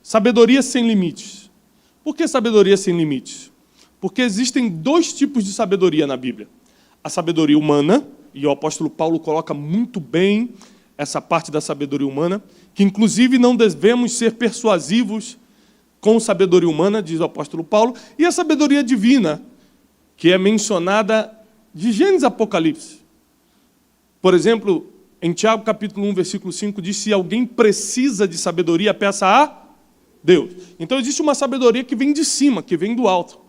Sabedoria sem limites. Por que sabedoria sem limites? Porque existem dois tipos de sabedoria na Bíblia. A sabedoria humana, e o apóstolo Paulo coloca muito bem essa parte da sabedoria humana, que inclusive não devemos ser persuasivos com sabedoria humana, diz o apóstolo Paulo, e a sabedoria divina, que é mencionada de Gênesis a Apocalipse. Por exemplo, em Tiago capítulo 1, versículo 5, diz: se alguém precisa de sabedoria, peça a Deus. Então existe uma sabedoria que vem de cima, que vem do alto.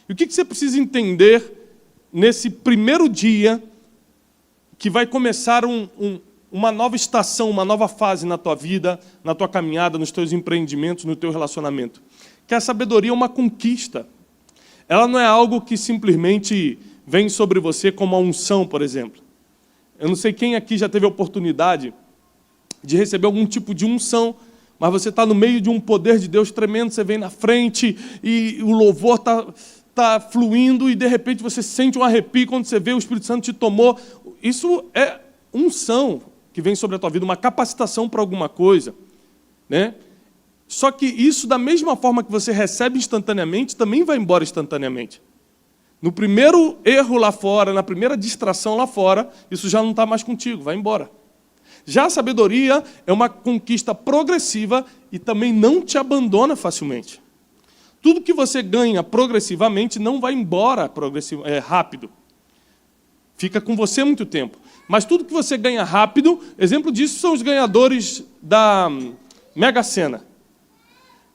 E o que você precisa entender nesse primeiro dia que vai começar uma nova estação, uma nova fase na tua vida, na tua caminhada, nos teus empreendimentos, no teu relacionamento? Que a sabedoria é uma conquista. Ela não é algo que simplesmente vem sobre você como a unção, por exemplo. Eu não sei quem aqui já teve a oportunidade de receber algum tipo de unção, mas você está no meio de um poder de Deus tremendo, você vem na frente e o louvor está fluindo e de repente você sente um arrepio quando você vê o Espírito Santo te tomou. Isso é unção que vem sobre a tua vida, uma capacitação para alguma coisa, né? Só que isso, da mesma forma que você recebe instantaneamente, também vai embora instantaneamente. No primeiro erro lá fora, na primeira distração lá fora, isso já não está mais contigo, vai embora. Já a sabedoria é uma conquista progressiva e também não te abandona facilmente. Tudo que você ganha progressivamente não vai embora rápido. Fica com você muito tempo. Mas tudo que você ganha rápido, exemplo disso são os ganhadores da Mega Sena.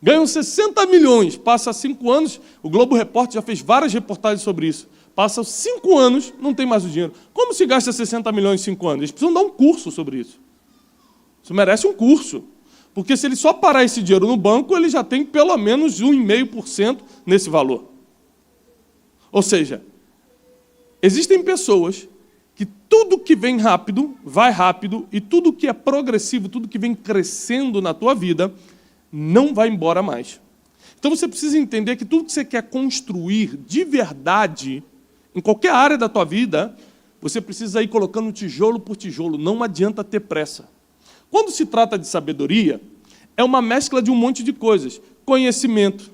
Ganham 60 milhões, passa 5 anos, o Globo Repórter já fez várias reportagens sobre isso. Passa 5 anos, não tem mais o dinheiro. Como se gasta 60 milhões em 5 anos? Eles precisam dar um curso sobre isso. Isso merece um curso. Porque se ele só parar esse dinheiro no banco, ele já tem pelo menos 1,5% nesse valor. Ou seja, existem pessoas que tudo que vem rápido, vai rápido, e tudo que é progressivo, tudo que vem crescendo na tua vida, não vai embora mais. Então você precisa entender que tudo que você quer construir de verdade, em qualquer área da tua vida, você precisa ir colocando tijolo por tijolo, não adianta ter pressa. Quando se trata de sabedoria, é uma mescla de um monte de coisas. Conhecimento.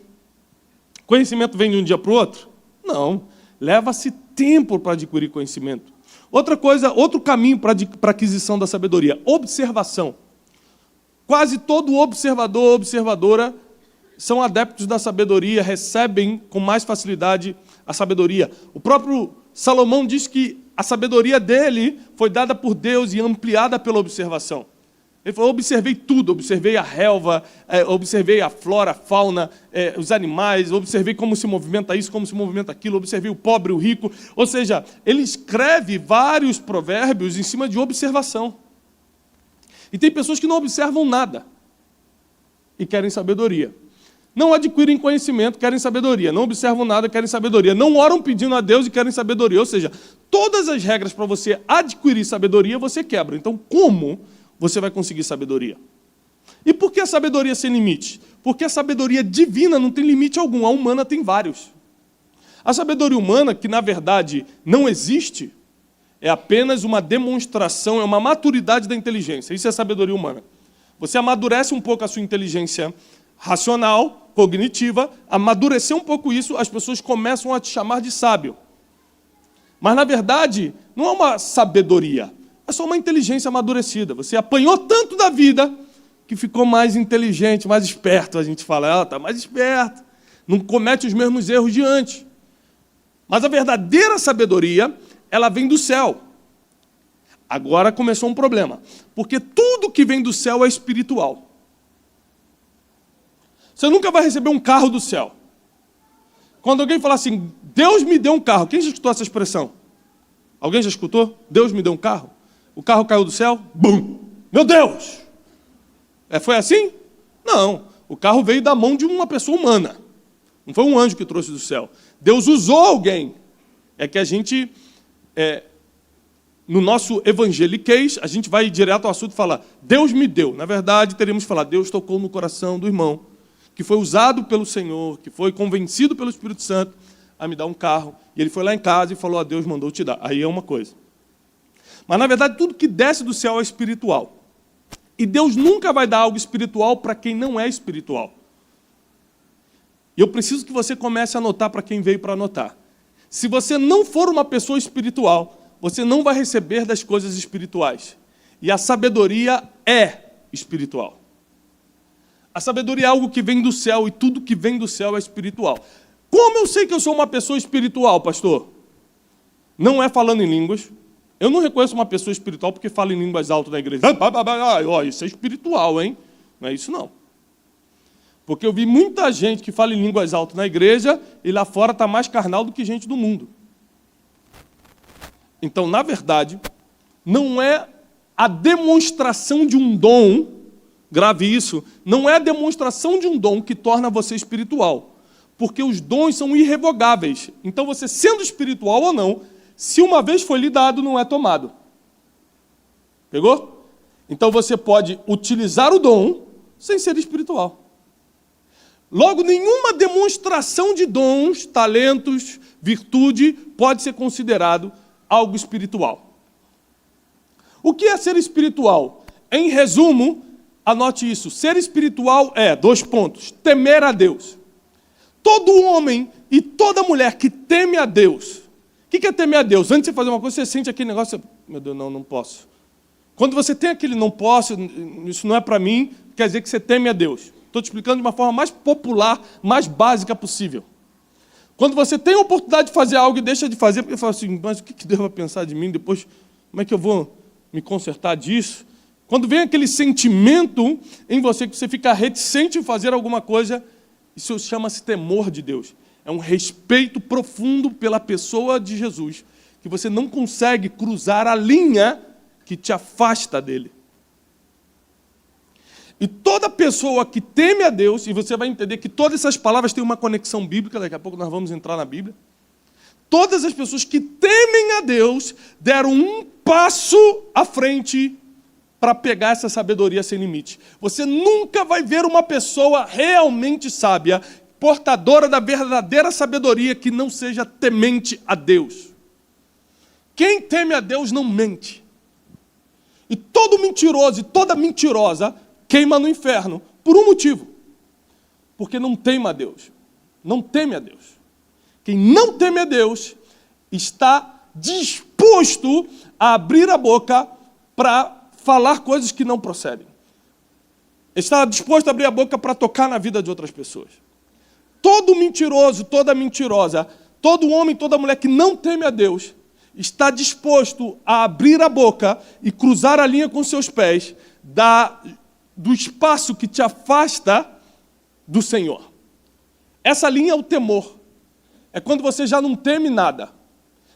Conhecimento vem de um dia para o outro? Não. Leva-se tempo para adquirir conhecimento. Outra coisa, outro caminho para a aquisição da sabedoria, observação. Quase todo observador ou observadora são adeptos da sabedoria, recebem com mais facilidade a sabedoria. O próprio Salomão diz que a sabedoria dele foi dada por Deus e ampliada pela observação. Ele falou: observei tudo, observei a relva, observei a flora, a fauna, os animais, observei como se movimenta isso, como se movimenta aquilo, observei o pobre, o rico. Ou seja, ele escreve vários provérbios em cima de observação. E tem pessoas que não observam nada e querem sabedoria. Não adquirem conhecimento, querem sabedoria. Não observam nada, querem sabedoria. Não oram pedindo a Deus e querem sabedoria. Ou seja, todas as regras para você adquirir sabedoria, você quebra. Então, como você vai conseguir sabedoria? E por que a sabedoria sem limite? Porque a sabedoria divina não tem limite algum, a humana tem vários. A sabedoria humana, que na verdade não existe, é apenas uma demonstração, é uma maturidade da inteligência. Isso é sabedoria humana. Você amadurece um pouco a sua inteligência racional, cognitiva, amadurecer um pouco isso, as pessoas começam a te chamar de sábio. Mas, na verdade, não é uma sabedoria, é só uma inteligência amadurecida. Você apanhou tanto da vida que ficou mais inteligente, mais esperto. A gente fala: está mais esperto, não comete os mesmos erros de antes. Mas a verdadeira sabedoria, ela vem do céu. Agora começou um problema, porque tudo que vem do céu é espiritual. Você nunca vai receber um carro do céu. Quando alguém falar assim: Deus me deu um carro, quem já escutou essa expressão? Alguém já escutou? Deus me deu um carro? O carro caiu do céu, bum! Meu Deus! Foi assim? Não. O carro veio da mão de uma pessoa humana. Não foi um anjo que trouxe do céu. Deus usou alguém. É que a gente, no nosso evangeliquez, a gente vai direto ao assunto e fala: Deus me deu. Na verdade, teríamos que falar: Deus tocou no coração do irmão, que foi usado pelo Senhor, que foi convencido pelo Espírito Santo a me dar um carro. E ele foi lá em casa e falou: Deus mandou te dar. Aí é uma coisa. Mas, na verdade, tudo que desce do céu é espiritual. E Deus nunca vai dar algo espiritual para quem não é espiritual. E eu preciso que você comece a anotar para quem veio para anotar. Se você não for uma pessoa espiritual, você não vai receber das coisas espirituais. E a sabedoria é espiritual. A sabedoria é algo que vem do céu, e tudo que vem do céu é espiritual. Como eu sei que eu sou uma pessoa espiritual, pastor? Não é falando em línguas. Eu não reconheço uma pessoa espiritual porque fala em línguas altas na igreja. Isso é espiritual, hein? Não é isso, não. Porque eu vi muita gente que fala em línguas altas na igreja e lá fora está mais carnal do que gente do mundo. Então, na verdade, não é a demonstração de um dom, grave isso, não é a demonstração de um dom que torna você espiritual. Porque os dons são irrevogáveis. Então, você sendo espiritual ou não, se uma vez foi lhe dado, não é tomado. Pegou? Então, você pode utilizar o dom sem ser espiritual. Logo, nenhuma demonstração de dons, talentos, virtude, pode ser considerado algo espiritual. O que é ser espiritual? Em resumo, anote isso. Ser espiritual é, 2 pontos, temer a Deus. Todo homem e toda mulher que teme a Deus. O que é temer a Deus? Antes de você fazer uma coisa, você sente aquele negócio, meu Deus, não posso. Quando você tem aquele não posso, isso não é para mim, quer dizer que você teme a Deus. Estou te explicando de uma forma mais popular, mais básica possível. Quando você tem a oportunidade de fazer algo e deixa de fazer, porque fala assim, mas o que Deus vai pensar de mim depois? Como é que eu vou me consertar disso? Quando vem aquele sentimento em você que você fica reticente em fazer alguma coisa, isso chama-se temor de Deus. É um respeito profundo pela pessoa de Jesus, que você não consegue cruzar a linha que te afasta dele. E toda pessoa que teme a Deus, e você vai entender que todas essas palavras têm uma conexão bíblica, daqui a pouco nós vamos entrar na Bíblia. Todas as pessoas que temem a Deus deram um passo à frente para pegar essa sabedoria sem limite. Você nunca vai ver uma pessoa realmente sábia, portadora da verdadeira sabedoria, que não seja temente a Deus. Quem teme a Deus não mente. E todo mentiroso e toda mentirosa queima no inferno, por um motivo. Porque não teme a Deus. Não teme a Deus. Quem não teme a Deus está disposto a abrir a boca para falar coisas que não procedem. Está disposto a abrir a boca para tocar na vida de outras pessoas. Todo mentiroso, toda mentirosa, todo homem, toda mulher que não teme a Deus está disposto a abrir a boca e cruzar a linha com seus pés do espaço que te afasta do Senhor. Essa linha é o temor. É quando você já não teme nada.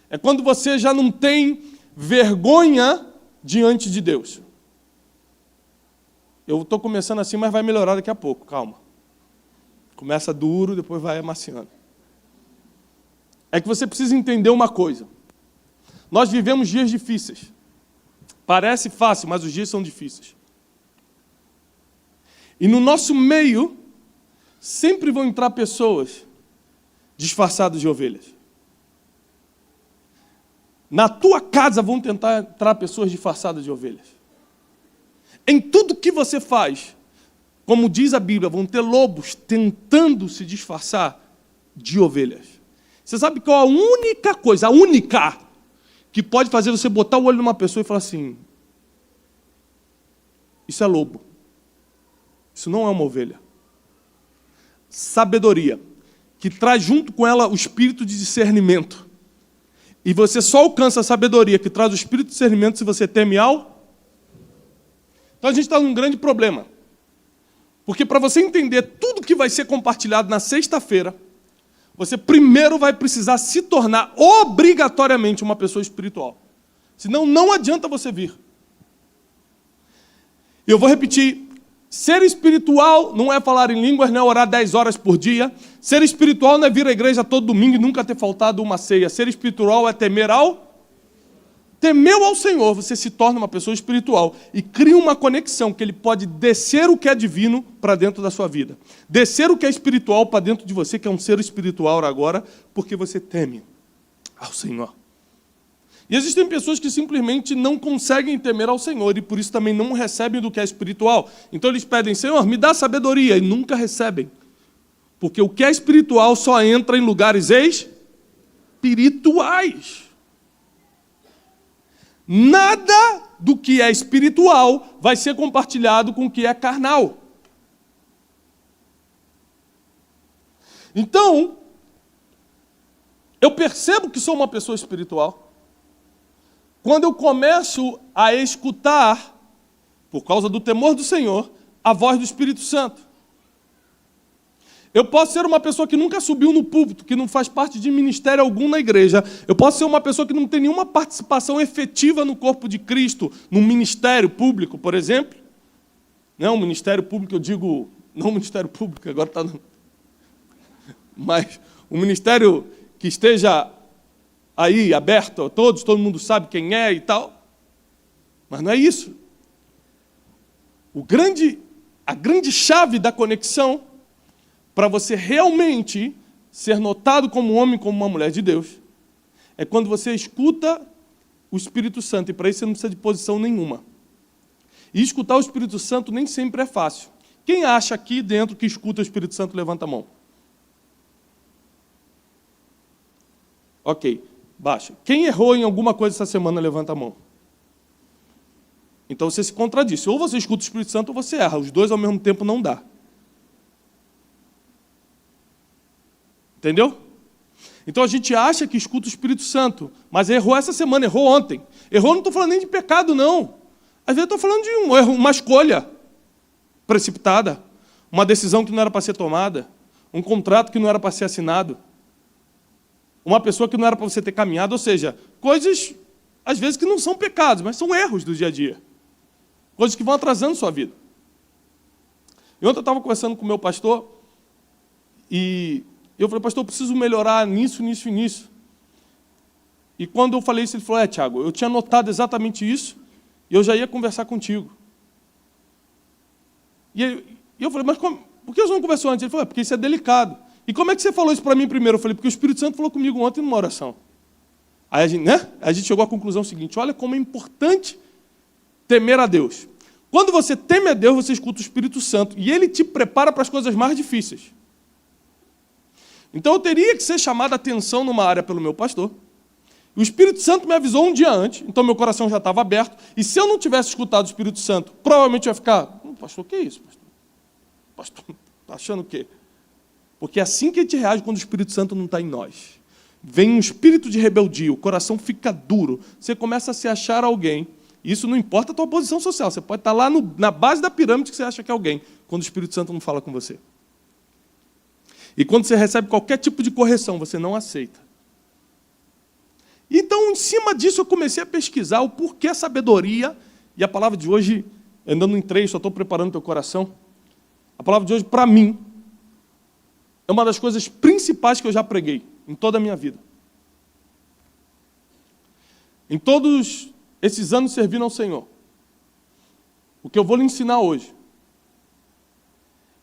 É quando você já não tem vergonha diante de Deus. Eu estou começando assim, mas vai melhorar daqui a pouco, calma. Começa duro, depois vai amaciando. É que você precisa entender uma coisa. Nós vivemos dias difíceis. Parece fácil, mas os dias são difíceis. E no nosso meio, sempre vão entrar pessoas disfarçadas de ovelhas. Na tua casa vão tentar entrar pessoas disfarçadas de ovelhas. Em tudo que você faz, como diz a Bíblia, vão ter lobos tentando se disfarçar de ovelhas. Você sabe qual a única coisa, a única, que pode fazer você botar o olho numa pessoa e falar assim, isso é lobo. Isso não é uma ovelha. Sabedoria, que traz junto com ela o espírito de discernimento. E você só alcança a sabedoria que traz o espírito de discernimento se você teme ao. Então a gente está num grande problema. Porque para você entender tudo que vai ser compartilhado na sexta-feira, você primeiro vai precisar se tornar obrigatoriamente uma pessoa espiritual. Senão não adianta você vir. E eu vou repetir. Ser espiritual não é falar em línguas, não é orar 10 horas por dia. Ser espiritual não é vir à igreja todo domingo e nunca ter faltado uma ceia. Ser espiritual é temer ao... Temeu ao Senhor, você se torna uma pessoa espiritual e cria uma conexão que ele pode descer o que é divino para dentro da sua vida. Descer o que é espiritual para dentro de você, que é um ser espiritual agora, porque você teme ao Senhor. E existem pessoas que simplesmente não conseguem temer ao Senhor e por isso também não recebem do que é espiritual. Então eles pedem, Senhor, me dá sabedoria, e nunca recebem. Porque o que é espiritual só entra em lugares espirituais. Nada do que é espiritual vai ser compartilhado com o que é carnal. Então, eu percebo que sou uma pessoa espiritual quando eu começo a escutar, por causa do temor do Senhor, a voz do Espírito Santo. Eu posso ser uma pessoa que nunca subiu no púlpito, que não faz parte de ministério algum na igreja. Eu posso ser uma pessoa que não tem nenhuma participação efetiva no corpo de Cristo, num ministério público, por exemplo. Não, ministério público, eu digo, não ministério público, agora está... Mas um ministério que esteja aí aberto a todos, todo mundo sabe quem é e tal. Mas não é isso. A grande chave da conexão para você realmente ser notado como um homem, como uma mulher de Deus, é quando você escuta o Espírito Santo, e para isso você não precisa de posição nenhuma. E escutar o Espírito Santo nem sempre é fácil. Quem acha aqui dentro que escuta o Espírito Santo, levanta a mão. Ok, baixa. Quem errou em alguma coisa essa semana, levanta a mão. Então você se contradiz. Ou você escuta o Espírito Santo ou você erra. Os dois ao mesmo tempo não dá. Entendeu? Então a gente acha que escuta o Espírito Santo, mas errou essa semana, errou ontem. Errou, não estou falando nem de pecado, não. Às vezes eu estou falando de um erro, uma escolha precipitada, uma decisão que não era para ser tomada, um contrato que não era para ser assinado, uma pessoa que não era para você ter caminhado, ou seja, coisas, às vezes, que não são pecados, mas são erros do dia a dia. Coisas que vão atrasando sua vida. E ontem eu estava conversando com o meu pastor, e eu falei, pastor, eu preciso melhorar nisso, nisso e nisso. E quando eu falei isso, ele falou, Tiago, eu tinha notado exatamente isso, e eu já ia conversar contigo. E eu falei, mas por que você não conversou antes? Ele falou, porque isso é delicado. E como é que você falou isso para mim primeiro? Eu falei, porque o Espírito Santo falou comigo ontem numa oração. Aí a gente chegou à conclusão seguinte, olha como é importante temer a Deus. Quando você teme a Deus, você escuta o Espírito Santo, e ele te prepara para as coisas mais difíceis. Então eu teria que ser chamado a atenção numa área pelo meu pastor. O Espírito Santo me avisou um dia antes, então meu coração já estava aberto, e se eu não tivesse escutado o Espírito Santo, provavelmente eu ia ficar, pastor, o que é isso, pastor? Pastor, está achando o quê? Porque é assim que a gente reage quando o Espírito Santo não está em nós. Vem um espírito de rebeldia, o coração fica duro, você começa a se achar alguém, isso não importa a tua posição social, você pode estar lá na base da pirâmide que você acha que é alguém, quando o Espírito Santo não fala com você. E quando você recebe qualquer tipo de correção, você não aceita. Então, em cima disso, eu comecei a pesquisar o porquê a sabedoria, e a palavra de hoje, ainda não entrei, só estou preparando o teu coração, a palavra de hoje, para mim, é uma das coisas principais que eu já preguei em toda a minha vida. Em todos esses anos servindo ao Senhor, o que eu vou lhe ensinar hoje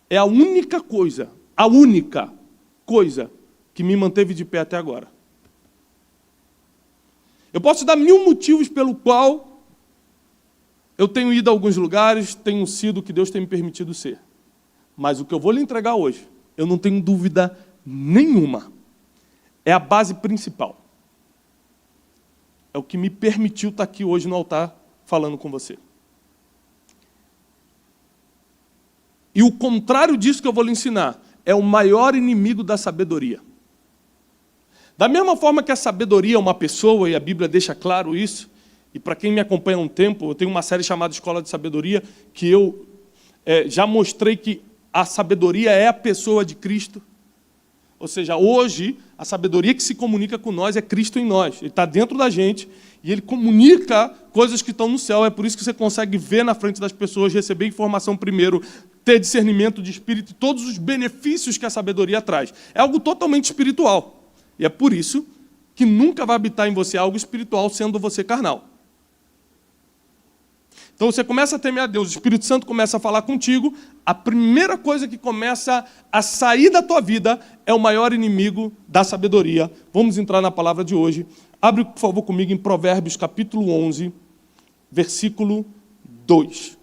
é a única coisa que me manteve de pé até agora. Eu posso dar 1000 motivos pelo qual eu tenho ido a alguns lugares, tenho sido o que Deus tem me permitido ser. Mas o que eu vou lhe entregar hoje, eu não tenho dúvida nenhuma, é a base principal. É o que me permitiu estar aqui hoje no altar falando com você. E o contrário disso que eu vou lhe ensinar é o maior inimigo da sabedoria. Da mesma forma que a sabedoria é uma pessoa, e a Bíblia deixa claro isso, e para quem me acompanha há um tempo, eu tenho uma série chamada Escola de Sabedoria, que eu já mostrei que a sabedoria é a pessoa de Cristo. Ou seja, hoje, a sabedoria que se comunica com nós é Cristo em nós. Ele está dentro da gente e ele comunica coisas que estão no céu. É por isso que você consegue ver na frente das pessoas, receber informação primeiro, ter discernimento de espírito e todos os benefícios que a sabedoria traz. É algo totalmente espiritual. E é por isso que nunca vai habitar em você algo espiritual, sendo você carnal. Então você começa a temer a Deus, o Espírito Santo começa a falar contigo, a primeira coisa que começa a sair da tua vida é o maior inimigo da sabedoria. Vamos entrar na palavra de hoje. Abre, por favor, comigo em Provérbios, capítulo 11, versículo 2.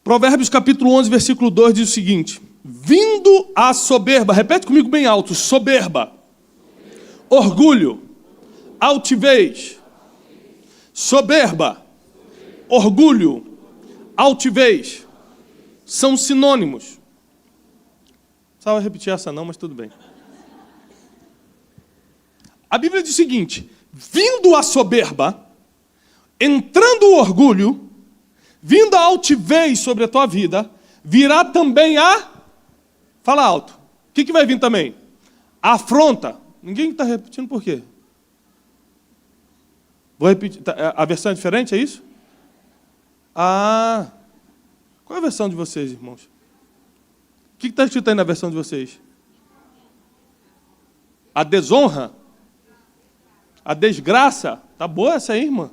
Provérbios capítulo 11, versículo 2 diz o seguinte: vindo a soberba, repete comigo bem alto, soberba, orgulho, altivez, soberba, orgulho, altivez, são sinônimos. Não precisava repetir essa não, mas tudo bem. A Bíblia diz o seguinte: vindo a soberba, entrando o orgulho, vindo a altivez sobre a tua vida, virá também a... Fala alto. O que vai vir também? A afronta. Ninguém está repetindo por quê? Vou repetir. A versão é diferente, é isso? Ah. Qual é a versão de vocês, irmãos? O que está escrito aí na versão de vocês? A desonra? A desgraça? Tá boa essa aí, irmã?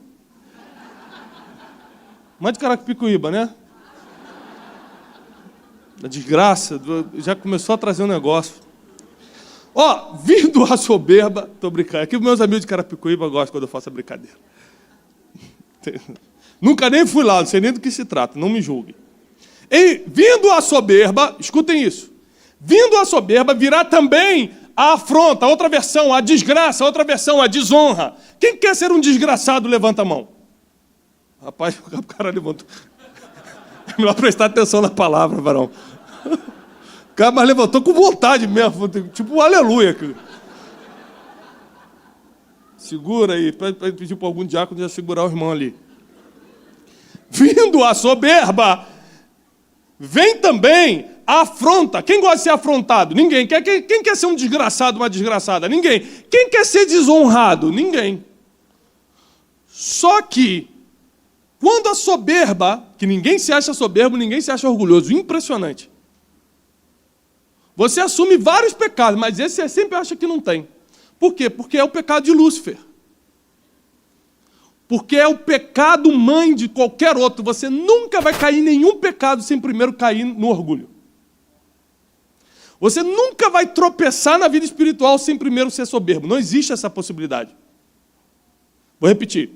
Mãe de Carapicuíba, né? A desgraça, já começou a trazer um negócio. Ó, vindo a soberba, tô brincando, aqui meus amigos de Carapicuíba gostam quando eu faço a brincadeira. Nunca nem fui lá, não sei nem do que se trata, não me julguem. E vindo a soberba, escutem isso, vindo a soberba virá também a afronta, outra versão, a desgraça, outra versão, a desonra. Quem quer ser um desgraçado, levanta a mão. Rapaz, o cara levantou. É melhor prestar atenção na palavra, varão. O cara mas levantou com vontade mesmo, tipo um aleluia. Segura aí, para pedir para algum diácono já segurar o irmão ali. Vindo a soberba, vem também a afronta. Quem gosta de ser afrontado? Ninguém. Quem quer ser um desgraçado, uma desgraçada? Ninguém. Quem quer ser desonrado? Ninguém. Só que, quando a soberba, que ninguém se acha soberbo, ninguém se acha orgulhoso, impressionante. Você assume vários pecados, mas esse você sempre acha que não tem. Por quê? Porque é o pecado de Lúcifer. Porque é o pecado mãe de qualquer outro. Você nunca vai cair em nenhum pecado sem primeiro cair no orgulho. Você nunca vai tropeçar na vida espiritual sem primeiro ser soberbo. Não existe essa possibilidade. Vou repetir.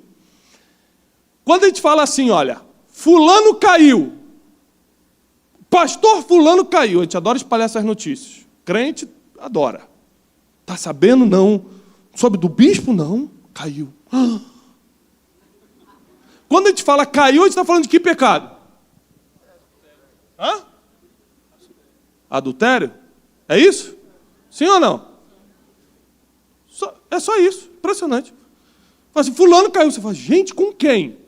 Quando a gente fala assim, olha, fulano caiu, pastor fulano caiu, a gente adora espalhar essas notícias. Crente adora. Tá sabendo? Não. Soube do bispo? Não. Caiu. Quando a gente fala caiu, a gente está falando de que pecado? Hã? Adultério? É isso? Sim ou não? É só isso. Impressionante. Fala assim, fulano caiu. Você fala, gente, com quem?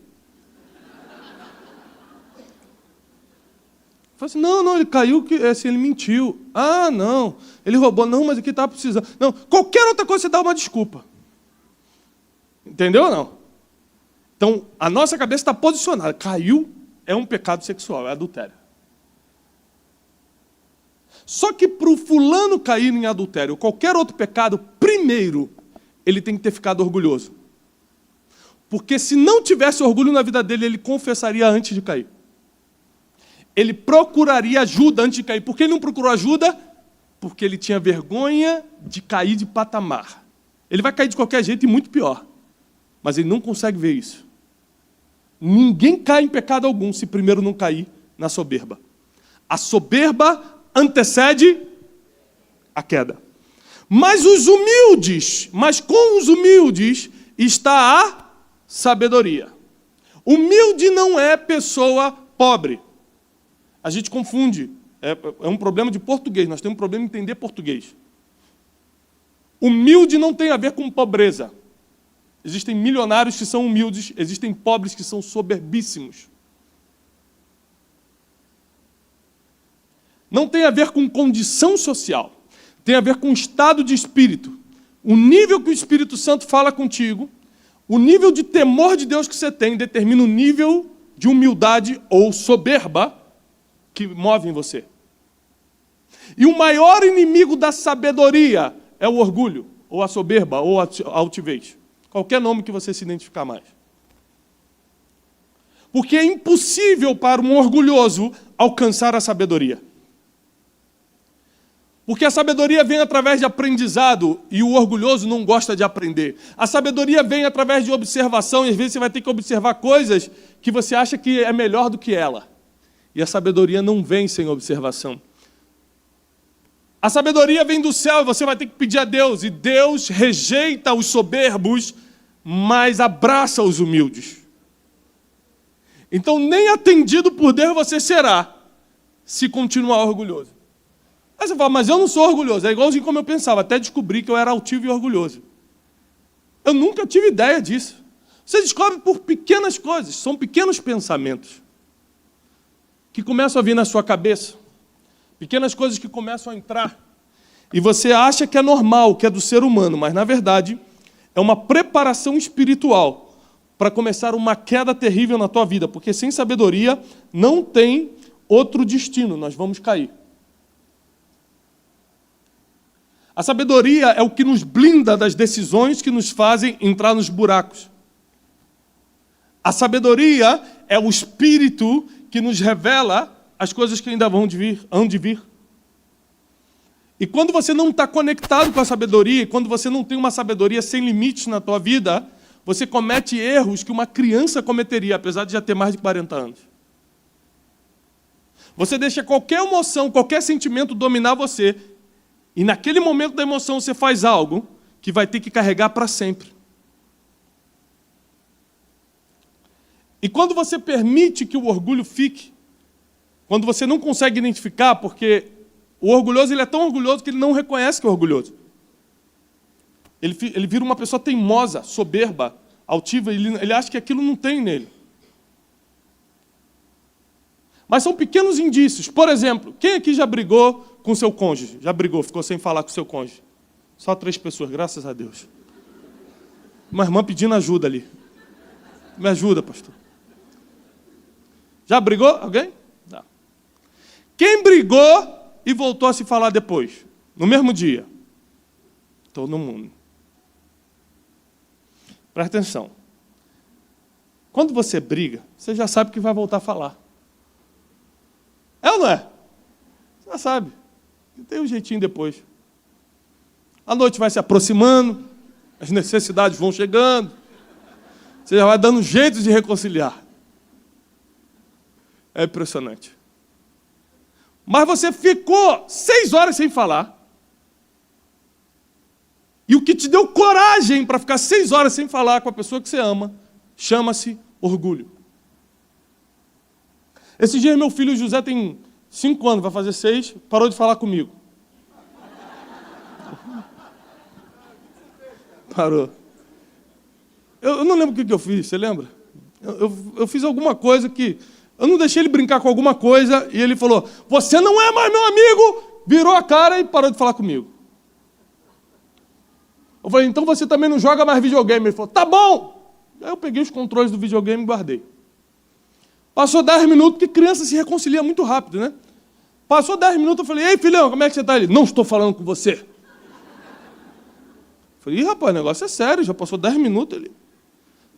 Fala assim, não, ele caiu, assim, ele mentiu. Ah, não, ele roubou. Não, mas aqui estava precisando. Não, qualquer outra coisa você dá uma desculpa. Entendeu ou não? Então, a nossa cabeça está posicionada. Caiu é um pecado sexual, é adultério. Só que para o fulano cair em adultério ou qualquer outro pecado, primeiro, ele tem que ter ficado orgulhoso. Porque se não tivesse orgulho na vida dele, ele confessaria antes de cair. Ele procuraria ajuda antes de cair. Por que ele não procurou ajuda? Porque ele tinha vergonha de cair de patamar. Ele vai cair de qualquer jeito e muito pior. Mas ele não consegue ver isso. Ninguém cai em pecado algum se primeiro não cair na soberba. A soberba antecede a queda. Mas com os humildes está a sabedoria. Humilde não é pessoa pobre. A gente confunde. É um problema de português. Nós temos um problema em entender português. Humilde não tem a ver com pobreza. Existem milionários que são humildes, existem pobres que são soberbíssimos. Não tem a ver com condição social. Tem a ver com estado de espírito. O nível que o Espírito Santo fala contigo, o nível de temor de Deus que você tem, determina o nível de humildade ou soberba que move em você. E o maior inimigo da sabedoria é o orgulho, ou a soberba, ou a altivez. Qualquer nome que você se identificar mais. Porque é impossível para um orgulhoso alcançar a sabedoria. Porque a sabedoria vem através de aprendizado e o orgulhoso não gosta de aprender. A sabedoria vem através de observação e às vezes você vai ter que observar coisas que você acha que é melhor do que ela. E a sabedoria não vem sem observação. A sabedoria vem do céu e você vai ter que pedir a Deus. E Deus rejeita os soberbos, mas abraça os humildes. Então nem atendido por Deus você será, se continuar orgulhoso. Aí você fala, mas eu não sou orgulhoso. É igualzinho como eu pensava, até descobri que eu era altivo e orgulhoso. Eu nunca tive ideia disso. Você descobre por pequenas coisas, são pequenos pensamentos que começam a vir na sua cabeça. Pequenas coisas que começam a entrar. E você acha que é normal, que é do ser humano, mas na verdade é uma preparação espiritual para começar uma queda terrível na tua vida, porque sem sabedoria não tem outro destino, nós vamos cair. A sabedoria é o que nos blinda das decisões que nos fazem entrar nos buracos. A sabedoria é o espírito que nos revela as coisas que ainda hão de vir. E quando você não está conectado com a sabedoria, e quando você não tem uma sabedoria sem limites na tua vida, você comete erros que uma criança cometeria, apesar de já ter mais de 40 anos. Você deixa qualquer emoção, qualquer sentimento dominar você, e naquele momento da emoção você faz algo que vai ter que carregar para sempre. E quando você permite que o orgulho fique, quando você não consegue identificar, porque o orgulhoso ele é tão orgulhoso que ele não reconhece que é orgulhoso. Ele vira uma pessoa teimosa, soberba, altiva, ele acha que aquilo não tem nele. Mas são pequenos indícios. Por exemplo, quem aqui já brigou com seu cônjuge? Já brigou, ficou sem falar com seu cônjuge? Só 3 pessoas, graças a Deus. Uma irmã pedindo ajuda ali. Me ajuda, pastor. Já brigou? Alguém? Não. Quem brigou e voltou a se falar depois? No mesmo dia? Todo mundo. Presta atenção. Quando você briga, você já sabe que vai voltar a falar. É ou não é? Você já sabe. Tem um jeitinho depois. A noite vai se aproximando, as necessidades vão chegando, você já vai dando jeito de reconciliar. É impressionante. Mas você ficou 6 horas sem falar. E o que te deu coragem para ficar 6 horas sem falar com a pessoa que você ama, chama-se orgulho. Esse dia meu filho José tem 5 anos, vai fazer 6, parou de falar comigo. Parou. Eu não lembro o que eu fiz, você lembra? Eu fiz alguma coisa que... Eu não deixei ele brincar com alguma coisa e ele falou, você não é mais meu amigo, virou a cara e parou de falar comigo. Eu falei, então você também não joga mais videogame. Ele falou, tá bom. Aí eu peguei os controles do videogame e guardei. Passou 10 minutos, porque criança se reconcilia muito rápido, né? Passou 10 minutos, eu falei, ei filhão, como é que você está? Ele, não estou falando com você. Eu falei, ih rapaz, o negócio é sério, já passou 10 minutos ali.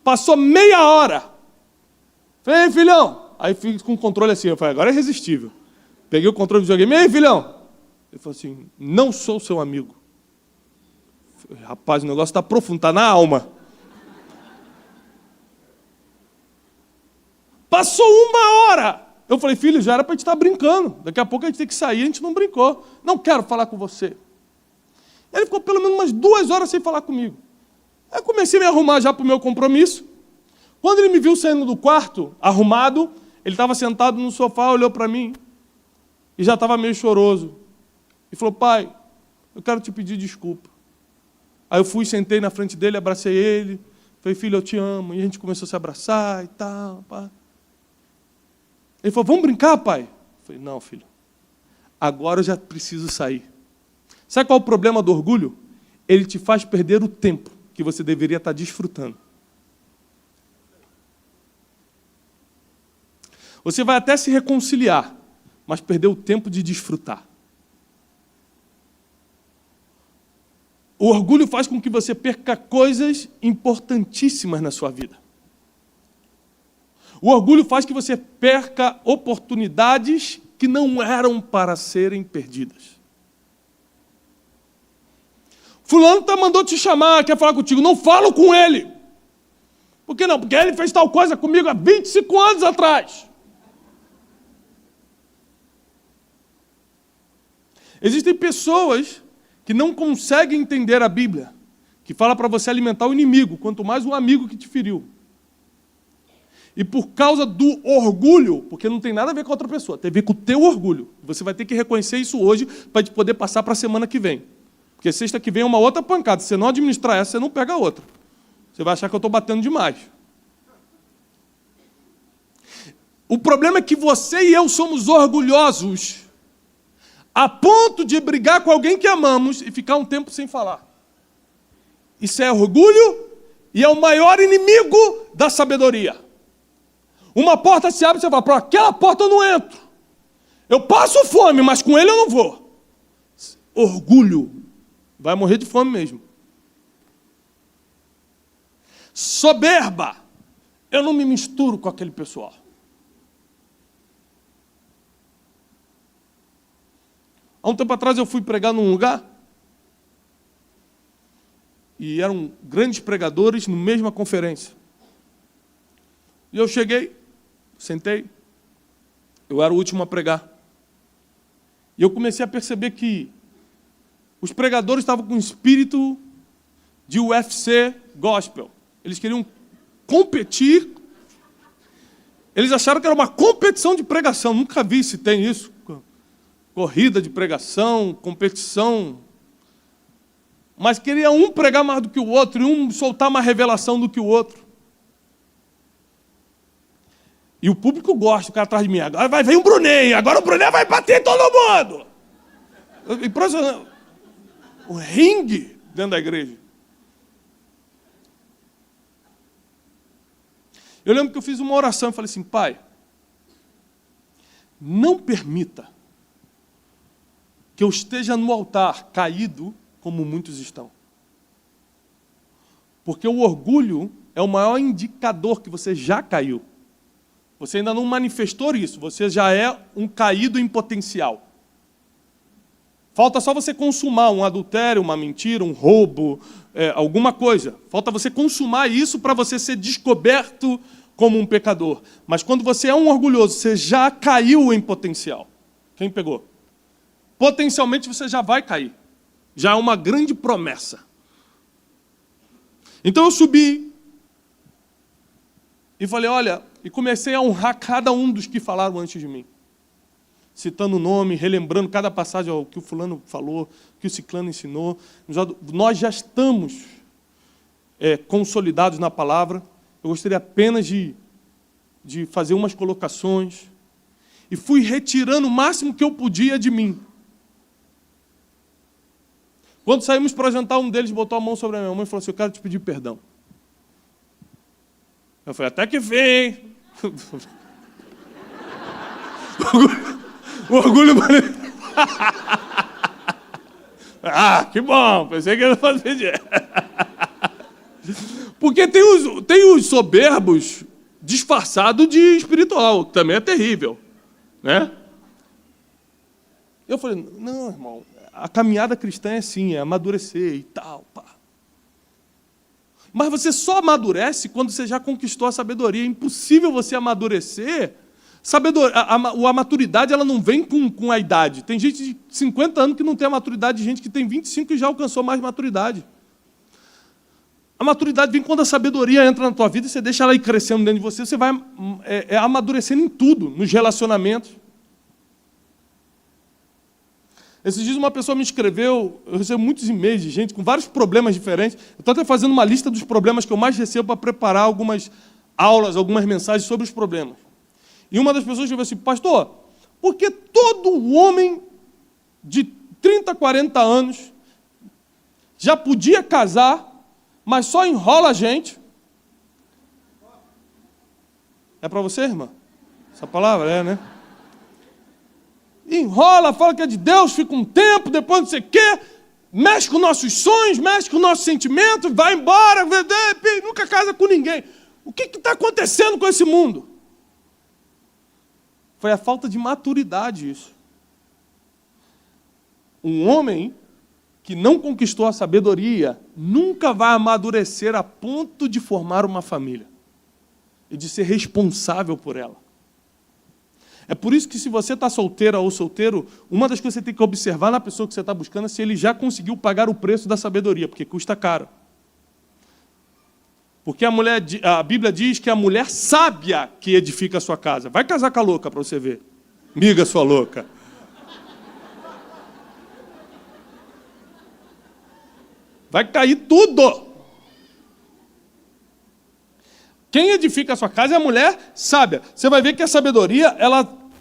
Passou meia hora. Eu falei, ei filhão. Aí fiz com o controle assim, eu falei, agora é irresistível. Peguei o controle do videogame, ei filhão. Ele falou assim, não sou seu amigo. Eu falei, rapaz, o negócio está profundo, está na alma. Passou 1 hora. Eu falei, filho, já era para a gente estar brincando. Daqui a pouco a gente tem que sair, a gente não brincou. Não quero falar com você. Ele ficou pelo menos umas 2 horas sem falar comigo. Aí eu comecei a me arrumar já para o meu compromisso. Quando ele me viu saindo do quarto, arrumado, ele estava sentado no sofá, olhou para mim e já estava meio choroso. E falou, pai, eu quero te pedir desculpa. Aí eu fui, sentei na frente dele, abracei ele. Falei, filho, eu te amo. E a gente começou a se abraçar e tal. Pá. Ele falou, vamos brincar, pai? Eu falei, não, filho. Agora eu já preciso sair. Sabe qual é o problema do orgulho? Ele te faz perder o tempo que você deveria estar desfrutando. Você vai até se reconciliar, mas perdeu o tempo de desfrutar. O orgulho faz com que você perca coisas importantíssimas na sua vida. O orgulho faz que você perca oportunidades que não eram para serem perdidas. Fulano mandou te chamar, quer falar contigo. Não falo com ele. Por que não? Porque ele fez tal coisa comigo há 25 anos atrás. Existem pessoas que não conseguem entender a Bíblia, que fala para você alimentar o inimigo, quanto mais um amigo que te feriu. E por causa do orgulho, porque não tem nada a ver com outra pessoa, tem a ver com o teu orgulho. Você vai ter que reconhecer isso hoje para poder passar para a semana que vem. Porque sexta que vem é uma outra pancada. Se você não administrar essa, você não pega a outra. Você vai achar que eu estou batendo demais. O problema é que você e eu somos orgulhosos a ponto de brigar com alguém que amamos e ficar um tempo sem falar. Isso é orgulho e é o maior inimigo da sabedoria. Uma porta se abre e você fala, por aquela porta eu não entro. Eu passo fome, mas com ele eu não vou. Orgulho. Vai morrer de fome mesmo. Soberba. Eu não me misturo com aquele pessoal. Há um tempo atrás eu fui pregar num lugar e eram grandes pregadores na mesma conferência. E eu cheguei, sentei, eu era o último a pregar. E eu comecei a perceber que os pregadores estavam com espírito de UFC gospel. Eles queriam competir. Eles acharam que era uma competição de pregação. Nunca vi se tem isso. Corrida de pregação, competição. Mas queria um pregar mais do que o outro e um soltar mais revelação do que o outro. E o público gosta, o cara atrás de mim. Agora vai vir um Brunet, agora o Brunet vai bater em todo mundo. Impressionante. Um ringue dentro da igreja. Eu lembro que eu fiz uma oração e falei assim, Pai, não permita que eu esteja no altar caído como muitos estão. Porque o orgulho é o maior indicador que você já caiu. Você ainda não manifestou isso, você já é um caído em potencial. Falta só você consumar um adultério, uma mentira, um roubo, alguma coisa. Falta você consumar isso para você ser descoberto como um pecador. Mas quando você é um orgulhoso, você já caiu em potencial. Quem pegou? Potencialmente você já vai cair. Já é uma grande promessa. Então eu subi e falei, olha, e comecei a honrar cada um dos que falaram antes de mim. Citando o nome, relembrando cada passagem, o que o fulano falou, o que o ciclano ensinou. Nós já estamos consolidados na palavra. Eu gostaria apenas de fazer umas colocações. E fui retirando o máximo que eu podia de mim. Quando saímos para jantar, um deles botou a mão sobre a minha mão e falou assim, eu quero te pedir perdão. Eu falei, até que vem. O orgulho... Ah, que bom, pensei que ele ia fazer. Porque tem os soberbos disfarçados de espiritual, que também é terrível. Né? Eu falei, não, irmão, a caminhada cristã é assim, é amadurecer e tal. Pá. Mas você só amadurece quando você já conquistou a sabedoria. É impossível você amadurecer. A maturidade ela não vem com a idade. Tem gente de 50 anos que não tem a maturidade, gente que tem 25 e já alcançou mais maturidade. A maturidade vem quando a sabedoria entra na tua vida e você deixa ela ir crescendo dentro de você, você vai amadurecendo em tudo, nos relacionamentos. Esses dias uma pessoa me escreveu, eu recebo muitos e-mails de gente com vários problemas diferentes. Eu estou até fazendo uma lista dos problemas que eu mais recebo para preparar algumas aulas, algumas mensagens sobre os problemas. E uma das pessoas escreveu assim, pastor, por que todo homem de 30, 40 anos já podia casar, mas só enrola a gente? É para você, irmã? Essa palavra é, né? Enrola, fala que é de Deus, fica um tempo, depois não sei o quê, mexe com nossos sonhos, mexe com nossos sentimentos, vai embora, nunca casa com ninguém. O que está acontecendo com esse mundo? Foi a falta de maturidade isso. Um homem que não conquistou a sabedoria nunca vai amadurecer a ponto de formar uma família e de ser responsável por ela. É por isso que se você está solteira ou solteiro, uma das coisas que você tem que observar na pessoa que você está buscando é se ele já conseguiu pagar o preço da sabedoria, porque custa caro. Porque a Bíblia diz que a mulher sábia que edifica a sua casa. Vai casar com a louca para você ver. Miga sua louca. Vai cair tudo. Quem edifica a sua casa é a mulher sábia. Você vai ver que a sabedoria,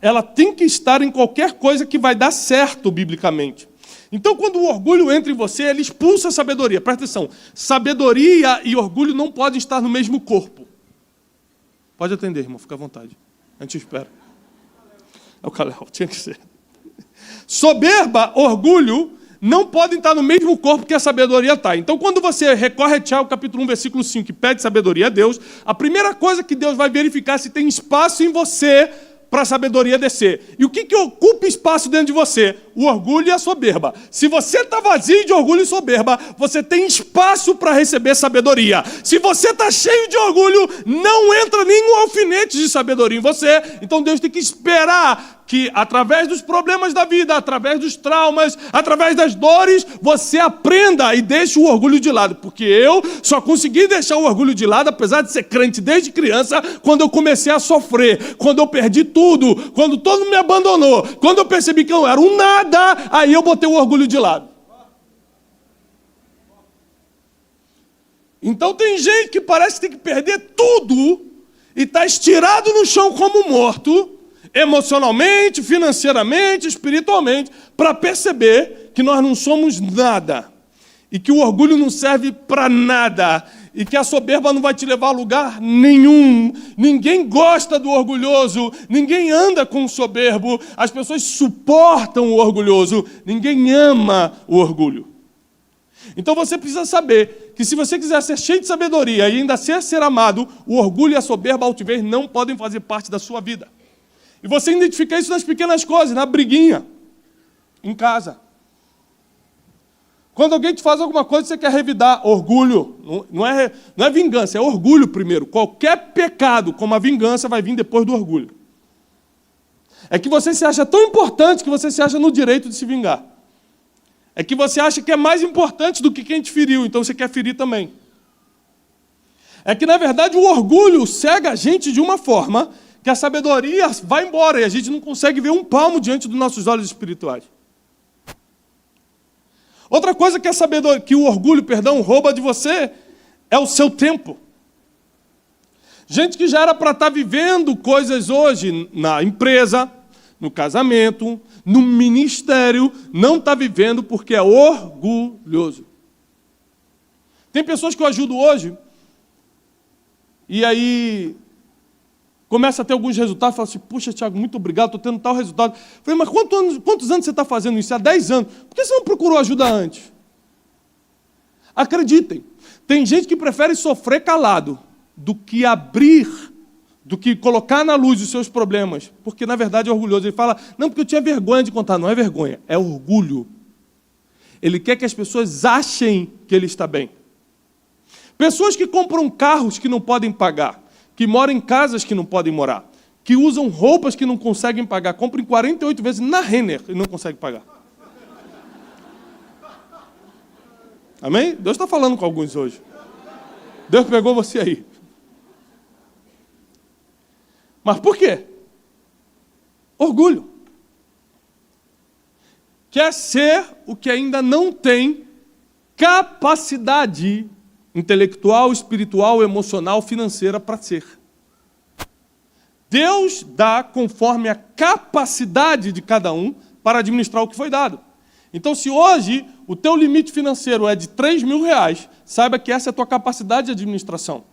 ela tem que estar em qualquer coisa que vai dar certo biblicamente. Então, quando o orgulho entra em você, ele expulsa a sabedoria. Presta atenção. Sabedoria e orgulho não podem estar no mesmo corpo. Pode atender, irmão. Fica à vontade. A gente espera. É o Calel. Tinha que ser. Soberba, orgulho, não podem estar no mesmo corpo que a sabedoria está. Então, quando você recorre a Tiago, capítulo 1, versículo 5, que pede sabedoria a Deus, a primeira coisa que Deus vai verificar é se tem espaço em você para a sabedoria descer. E o que ocupa espaço dentro de você? O orgulho e a soberba. Se você está vazio de orgulho e soberba, você tem espaço para receber sabedoria. Se você está cheio de orgulho, não entra nenhum alfinete de sabedoria em você. Então Deus tem que esperar que através dos problemas da vida, através dos traumas, através das dores, você aprenda e deixe o orgulho de lado. Porque eu só consegui deixar o orgulho de lado, apesar de ser crente desde criança, quando eu comecei a sofrer, quando eu perdi tudo, quando todo mundo me abandonou, quando eu percebi que eu não era um nada, aí eu botei o orgulho de lado. Então tem gente que parece que tem que perder tudo e está estirado no chão como morto, emocionalmente, financeiramente, espiritualmente, para perceber que nós não somos nada e que o orgulho não serve para nada e que a soberba não vai te levar a lugar nenhum. Ninguém gosta do orgulhoso, ninguém anda com o soberbo, as pessoas suportam o orgulhoso, ninguém ama o orgulho. Então você precisa saber que se você quiser ser cheio de sabedoria e ainda ser amado, o orgulho e a soberba, a altivez, não podem fazer parte da sua vida. E você identifica isso nas pequenas coisas, na briguinha, em casa. Quando alguém te faz alguma coisa, você quer revidar. Orgulho, não é vingança, é orgulho primeiro. Qualquer pecado como a vingança vai vir depois do orgulho. É que você se acha tão importante que você se acha no direito de se vingar. É que você acha que é mais importante do que quem te feriu, então você quer ferir também. É que, na verdade, o orgulho cega a gente de uma forma que a sabedoria vai embora e a gente não consegue ver um palmo diante dos nossos olhos espirituais. Outra coisa que o orgulho, rouba de você é o seu tempo. Gente que já era para estar vivendo coisas hoje na empresa, no casamento, no ministério, não está vivendo porque é orgulhoso. Tem pessoas que eu ajudo hoje e aí começa a ter alguns resultados, fala assim, puxa, Tiago, muito obrigado, estou tendo tal resultado. Eu falei, mas quantos anos você está fazendo isso? Há 10 anos. Por que você não procurou ajuda antes? Acreditem, tem gente que prefere sofrer calado do que abrir, do que colocar na luz os seus problemas, porque na verdade é orgulhoso. Ele fala, não, porque eu tinha vergonha de contar. Não é vergonha, é orgulho. Ele quer que as pessoas achem que ele está bem. Pessoas que compram carros que não podem pagar, que moram em casas que não podem morar, que usam roupas que não conseguem pagar, compram 48 vezes na Renner e não conseguem pagar. Amém? Deus está falando com alguns hoje. Deus pegou você aí. Mas por quê? Orgulho. Quer ser o que ainda não tem capacidade intelectual, espiritual, emocional, financeira para ser. Deus dá conforme a capacidade de cada um para administrar o que foi dado. Então, se hoje o teu limite financeiro é de 3 mil reais, saiba que essa é a tua capacidade de administração.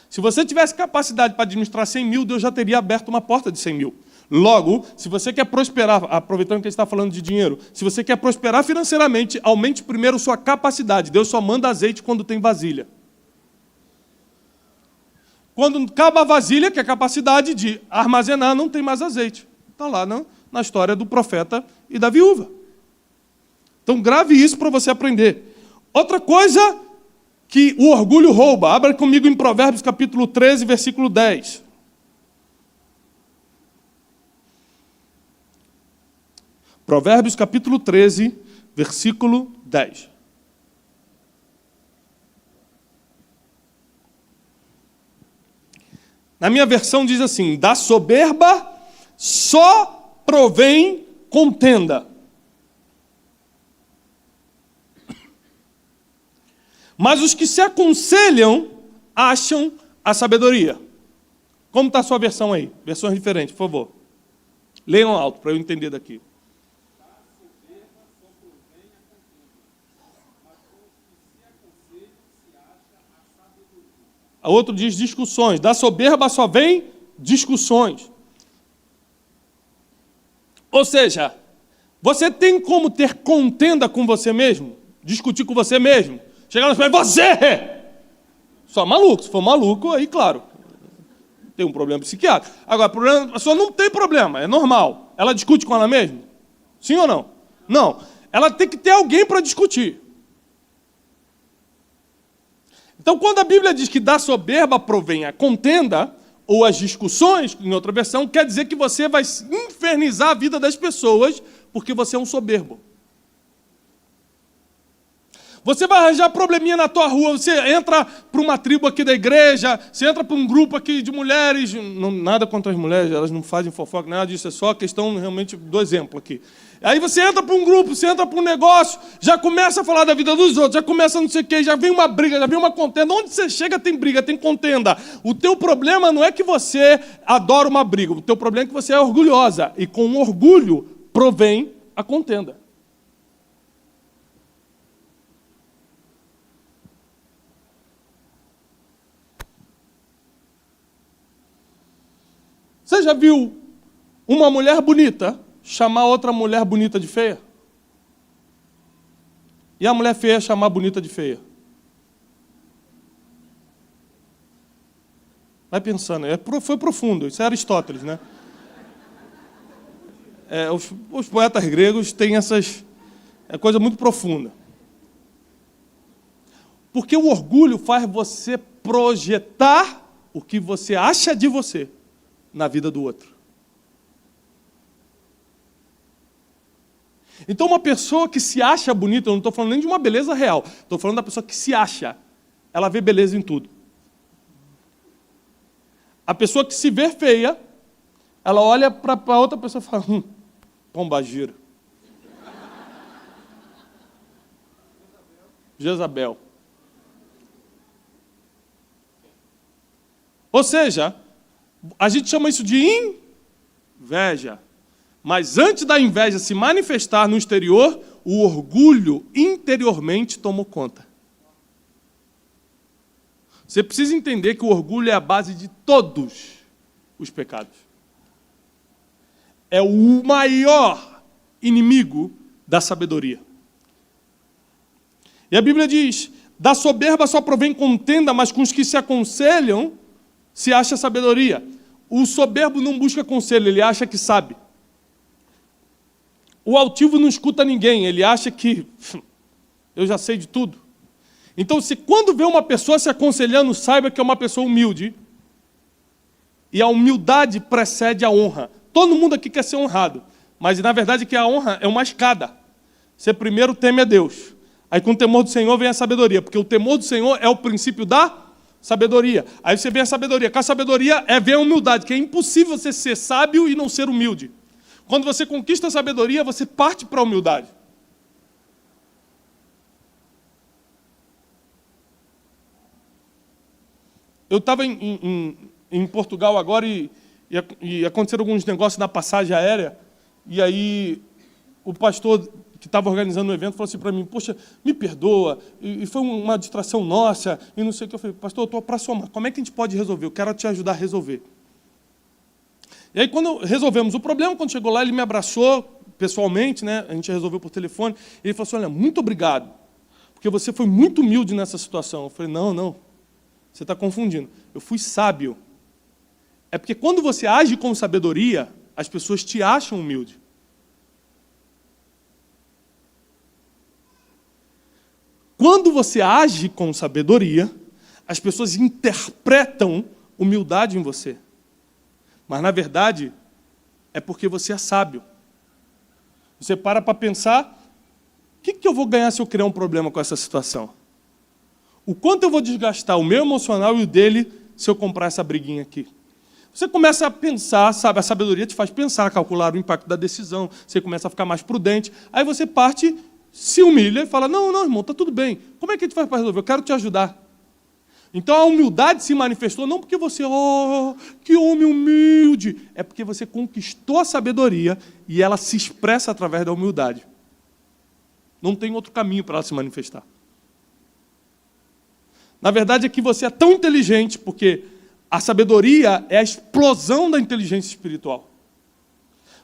Se você tivesse capacidade para administrar 100 mil, Deus já teria aberto uma porta de 100 mil. Logo, se você quer prosperar, aproveitando que a gente está falando de dinheiro, se você quer prosperar financeiramente, aumente primeiro sua capacidade. Deus só manda azeite quando tem vasilha. Quando acaba a vasilha, que é a capacidade de armazenar, não tem mais azeite. Está lá na história do profeta e da viúva. Então grave isso para você aprender. Outra coisa que o orgulho rouba. Abra comigo em Provérbios capítulo 13, versículo 10. Provérbios capítulo 13, versículo 10. Na minha versão diz assim: da soberba só provém contenda. Mas os que se aconselham acham a sabedoria. Como está a sua versão aí? Versões diferentes, por favor. Leiam alto para eu entender daqui. A outro diz discussões. Da soberba só vem discussões. Ou seja, você tem como ter contenda com você mesmo? Discutir com você mesmo? Chegar no espelho, você! Só maluco. Se for maluco, aí claro, tem um problema psiquiátrico. Agora, a pessoa não tem problema, é normal. Ela discute com ela mesma? Sim ou não? Não. Ela tem que ter alguém para discutir. Então, quando a Bíblia diz que da soberba provém a contenda, ou as discussões, em outra versão, quer dizer que você vai infernizar a vida das pessoas porque você é um soberbo. Você vai arranjar probleminha na tua rua, você entra para uma tribo aqui da igreja, você entra para um grupo aqui de mulheres, não, nada contra as mulheres, elas não fazem fofoca, nada disso, é só questão realmente do exemplo aqui. Aí você entra para um grupo, você entra para um negócio, já começa a falar da vida dos outros, já começa não sei o quê, já vem uma briga, já vem uma contenda. Onde você chega tem briga, tem contenda. O teu problema não é que você adora uma briga, o teu problema é que você é orgulhosa, e com orgulho provém a contenda. Você já viu uma mulher bonita chamar outra mulher bonita de feia? E a mulher feia chamar a bonita de feia? Vai pensando, foi profundo, isso é Aristóteles, né? Os poetas gregos têm essas... É coisa muito profunda. Porque o orgulho faz você projetar o que você acha de você na vida do outro. Então, uma pessoa que se acha bonita, eu não estou falando nem de uma beleza real, estou falando da pessoa que se acha, ela vê beleza em tudo. A pessoa que se vê feia, ela olha para outra pessoa e fala, pomba gira. Jezabel. Ou seja, a gente chama isso de inveja. Mas antes da inveja se manifestar no exterior, o orgulho interiormente tomou conta. Você precisa entender que o orgulho é a base de todos os pecados. É o maior inimigo da sabedoria. E a Bíblia diz, da soberba só provém contenda, mas com os que se aconselham se acha sabedoria. O soberbo não busca conselho, ele acha que sabe. O altivo não escuta ninguém, ele acha que eu já sei de tudo. Então, se quando vê uma pessoa se aconselhando, saiba que é uma pessoa humilde. E a humildade precede a honra. Todo mundo aqui quer ser honrado, mas na verdade que a honra é uma escada. Você primeiro teme a Deus. Aí com o temor do Senhor vem a sabedoria, porque o temor do Senhor é o princípio da sabedoria. Aí você vê a sabedoria. Com a sabedoria vem a humildade, que é impossível você ser sábio e não ser humilde. Quando você conquista a sabedoria, você parte para a humildade. Eu estava em Portugal agora e aconteceram alguns negócios na passagem aérea, e aí o pastor que estava organizando o evento falou assim para mim, poxa, me perdoa, e foi uma distração nossa, e não sei o que. Eu falei, pastor, eu estou para somar, como é que a gente pode resolver? Eu quero te ajudar a resolver. E aí, quando resolvemos o problema, quando chegou lá, ele me abraçou pessoalmente, né? A gente resolveu por telefone, e ele falou assim, olha, muito obrigado, porque você foi muito humilde nessa situação. Eu falei, não, você está confundindo. Eu fui sábio. É porque quando você age com sabedoria, as pessoas te acham humilde. Quando você age com sabedoria, as pessoas interpretam humildade em você. Mas, na verdade, é porque você é sábio. Você para pensar, o que eu vou ganhar se eu criar um problema com essa situação? O quanto eu vou desgastar o meu emocional e o dele se eu comprar essa briguinha aqui? Você começa a pensar, sabe? A sabedoria te faz pensar, calcular o impacto da decisão. Você começa a ficar mais prudente. Aí você parte, se humilha e fala, não, irmão, está tudo bem. Como é que a gente faz para resolver? Eu quero te ajudar. Então a humildade se manifestou não porque você, que homem humilde. É porque você conquistou a sabedoria e ela se expressa através da humildade. Não tem outro caminho para ela se manifestar. Na verdade é que você é tão inteligente, porque a sabedoria é a explosão da inteligência espiritual.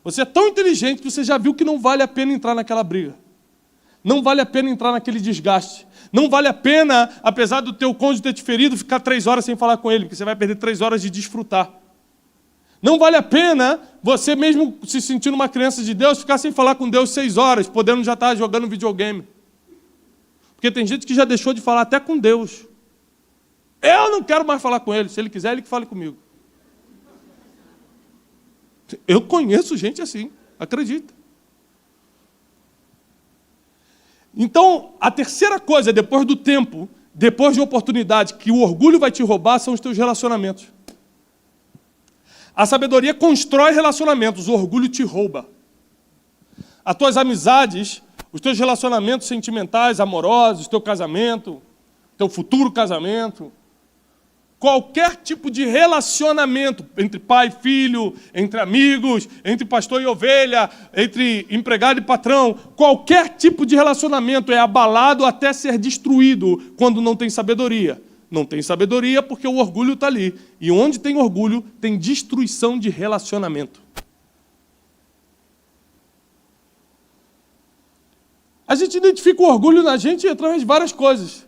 Você é tão inteligente que você já viu que não vale a pena entrar naquela briga. Não vale a pena entrar naquele desgaste. Não vale a pena, apesar do teu cônjuge ter te ferido, ficar 3 horas sem falar com ele, porque você vai perder 3 horas de desfrutar. Não vale a pena você, mesmo se sentindo uma criança de Deus, ficar sem falar com Deus 6 horas, podendo já estar jogando videogame. Porque tem gente que já deixou de falar até com Deus. Eu não quero mais falar com ele. Se ele quiser, ele que fale comigo. Eu conheço gente assim, acredita. Então, a terceira coisa, depois do tempo, depois de oportunidade, que o orgulho vai te roubar, são os teus relacionamentos. A sabedoria constrói relacionamentos, o orgulho te rouba. As tuas amizades, os teus relacionamentos sentimentais, amorosos, teu casamento, teu futuro casamento, qualquer tipo de relacionamento entre pai e filho, entre amigos, entre pastor e ovelha, entre empregado e patrão, qualquer tipo de relacionamento é abalado até ser destruído quando não tem sabedoria. Não tem sabedoria porque o orgulho está ali. E onde tem orgulho, tem destruição de relacionamento. A gente identifica o orgulho na gente através de várias coisas.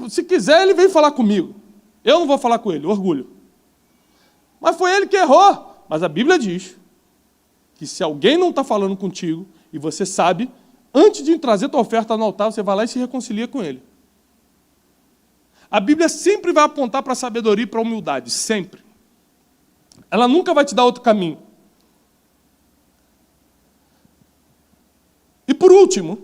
Se quiser, ele vem falar comigo. Eu não vou falar com ele, orgulho. Mas foi ele que errou. Mas a Bíblia diz que se alguém não está falando contigo, e você sabe, antes de trazer tua oferta no altar, você vai lá e se reconcilia com ele. A Bíblia sempre vai apontar para a sabedoria e para a humildade, sempre. Ela nunca vai te dar outro caminho. E por último,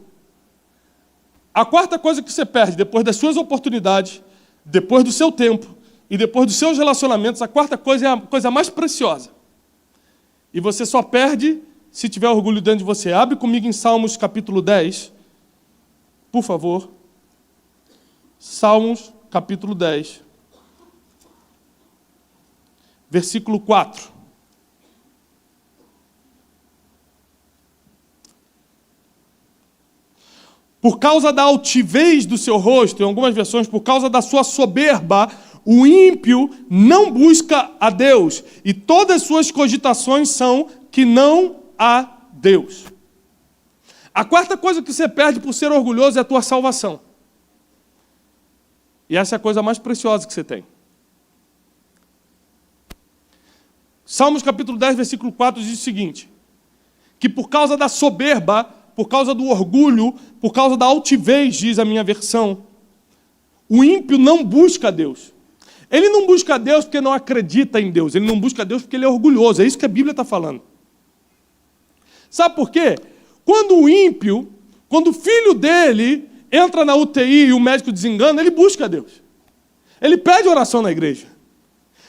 a quarta coisa que você perde depois das suas oportunidades, depois do seu tempo e depois dos seus relacionamentos, a quarta coisa é a coisa mais preciosa. E você só perde se tiver orgulho dentro de você. Abre comigo em Salmos capítulo 10, por favor. Salmos capítulo 10, versículo 4. Por causa da altivez do seu rosto, em algumas versões, por causa da sua soberba, o ímpio não busca a Deus, e todas as suas cogitações são que não há Deus. A quarta coisa que você perde por ser orgulhoso é a tua salvação. E essa é a coisa mais preciosa que você tem. Salmos capítulo 10, versículo 4 diz o seguinte, que por causa da soberba, por causa do orgulho, por causa da altivez, diz a minha versão, o ímpio não busca a Deus. Ele não busca a Deus porque não acredita em Deus. Ele não busca a Deus porque ele é orgulhoso. É isso que a Bíblia está falando. Sabe por quê? Quando o ímpio, quando o filho dele entra na UTI e o médico desengana, ele busca a Deus. Ele pede oração na igreja.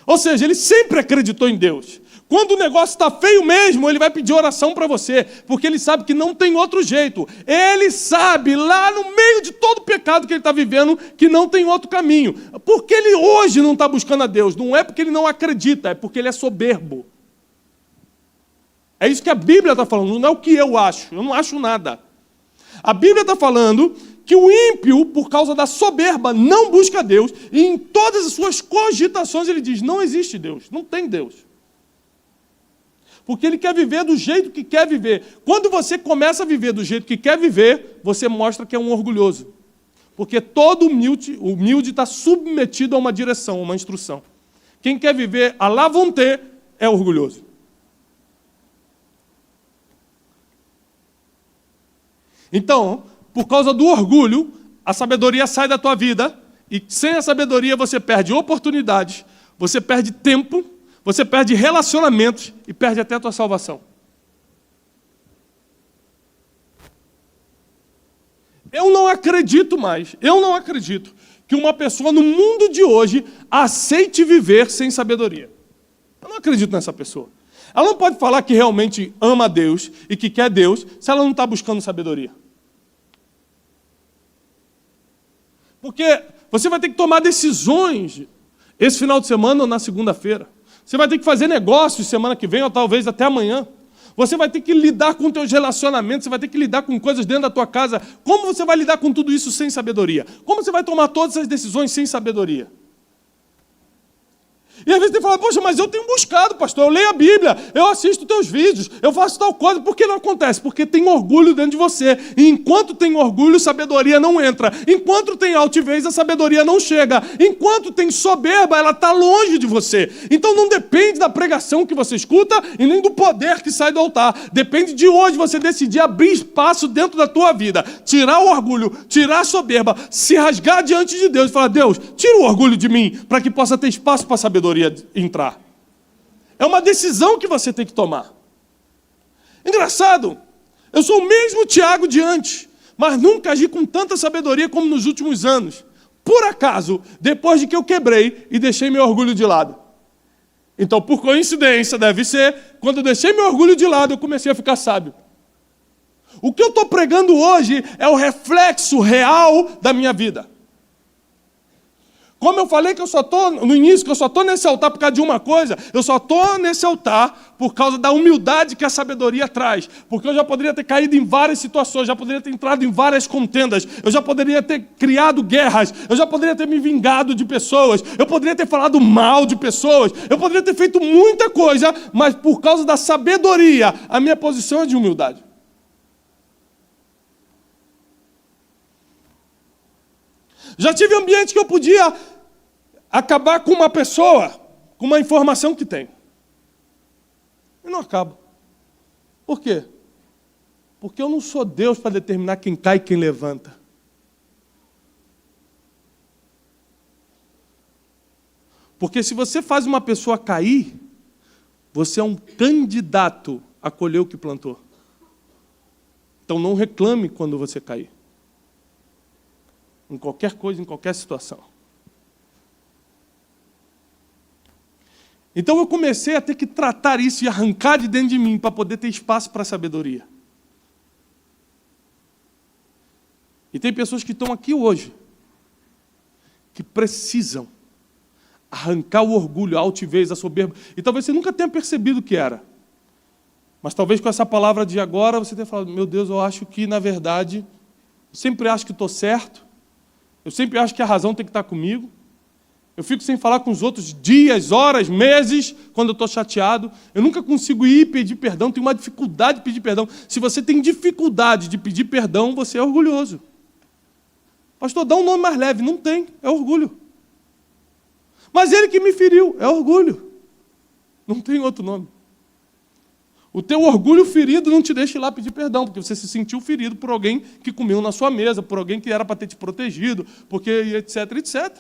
Ou seja, ele sempre acreditou em Deus. Quando o negócio está feio mesmo, ele vai pedir oração para você, porque ele sabe que não tem outro jeito. Ele sabe, lá no meio de todo o pecado que ele está vivendo, que não tem outro caminho. Porque ele hoje não está buscando a Deus. Não é porque ele não acredita, é porque ele é soberbo. É isso que a Bíblia está falando, não é o que eu acho. Eu não acho nada. A Bíblia está falando que o ímpio, por causa da soberba, não busca a Deus, e em todas as suas cogitações ele diz, não existe Deus, não tem Deus. Porque ele quer viver do jeito que quer viver. Quando você começa a viver do jeito que quer viver, você mostra que é um orgulhoso. Porque todo humilde está submetido a uma direção, a uma instrução. Quem quer viver à la vontade é orgulhoso. Então, por causa do orgulho, a sabedoria sai da tua vida, e sem a sabedoria você perde oportunidades, você perde tempo, você perde relacionamentos e perde até a tua salvação. Eu não acredito que uma pessoa no mundo de hoje aceite viver sem sabedoria. Eu não acredito nessa pessoa. Ela não pode falar que realmente ama a Deus e que quer Deus se ela não está buscando sabedoria. Porque você vai ter que tomar decisões esse final de semana ou na segunda-feira. Você vai ter que fazer negócios semana que vem ou talvez até amanhã. Você vai ter que lidar com teus relacionamentos, você vai ter que lidar com coisas dentro da tua casa. Como você vai lidar com tudo isso sem sabedoria? Como você vai tomar todas essas decisões sem sabedoria? E às vezes você fala, poxa, mas eu tenho buscado, pastor, eu leio a Bíblia, eu assisto teus vídeos, eu faço tal coisa. Por que não acontece? Porque tem orgulho dentro de você. E enquanto tem orgulho, sabedoria não entra. Enquanto tem altivez, a sabedoria não chega. Enquanto tem soberba, ela está longe de você. Então não depende da pregação que você escuta e nem do poder que sai do altar. Depende de hoje você decidir abrir espaço dentro da tua vida, tirar o orgulho, tirar a soberba, se rasgar diante de Deus e falar, Deus, tira o orgulho de mim, para que possa ter espaço para a sabedoria entrar. É uma decisão que você tem que tomar. Engraçado, eu sou o mesmo Tiago de antes, mas nunca agi com tanta sabedoria como nos últimos anos. Por acaso, depois de que eu quebrei e deixei meu orgulho de lado. Então, por coincidência, deve ser, quando eu deixei meu orgulho de lado, eu comecei a ficar sábio. O que eu estou pregando hoje é o reflexo real da minha vida. Como eu falei que eu só estou, no início, que eu só estou nesse altar por causa de uma coisa, eu só estou nesse altar por causa da humildade que a sabedoria traz. Porque eu já poderia ter caído em várias situações, já poderia ter entrado em várias contendas, eu já poderia ter criado guerras, eu já poderia ter me vingado de pessoas, eu poderia ter falado mal de pessoas, eu poderia ter feito muita coisa, mas por causa da sabedoria, a minha posição é de humildade. Já tive ambiente que eu podia acabar com uma pessoa, com uma informação que tem. E não acabo. Por quê? Porque eu não sou Deus para determinar quem cai e quem levanta. Porque se você faz uma pessoa cair, você é um candidato a colher o que plantou. Então não reclame quando você cair. Em qualquer coisa, em qualquer situação. Então eu comecei a ter que tratar isso e arrancar de dentro de mim para poder ter espaço para a sabedoria. E tem pessoas que estão aqui hoje, que precisam arrancar o orgulho, a altivez, a soberba. E talvez você nunca tenha percebido o que era. Mas talvez com essa palavra de agora você tenha falado, meu Deus, eu acho que na verdade, eu sempre acho que estou certo. Eu sempre acho que a razão tem que estar comigo. Eu fico sem falar com os outros dias, horas, meses, quando eu estou chateado. Eu nunca consigo ir pedir perdão, tenho uma dificuldade de pedir perdão. Se você tem dificuldade de pedir perdão, você é orgulhoso. Pastor, dá um nome mais leve. Não tem, é orgulho. Mas ele que me feriu, é orgulho. Não tem outro nome. O teu orgulho ferido não te deixa ir lá pedir perdão, porque você se sentiu ferido por alguém que comeu na sua mesa, por alguém que era para ter te protegido, porque etc, etc.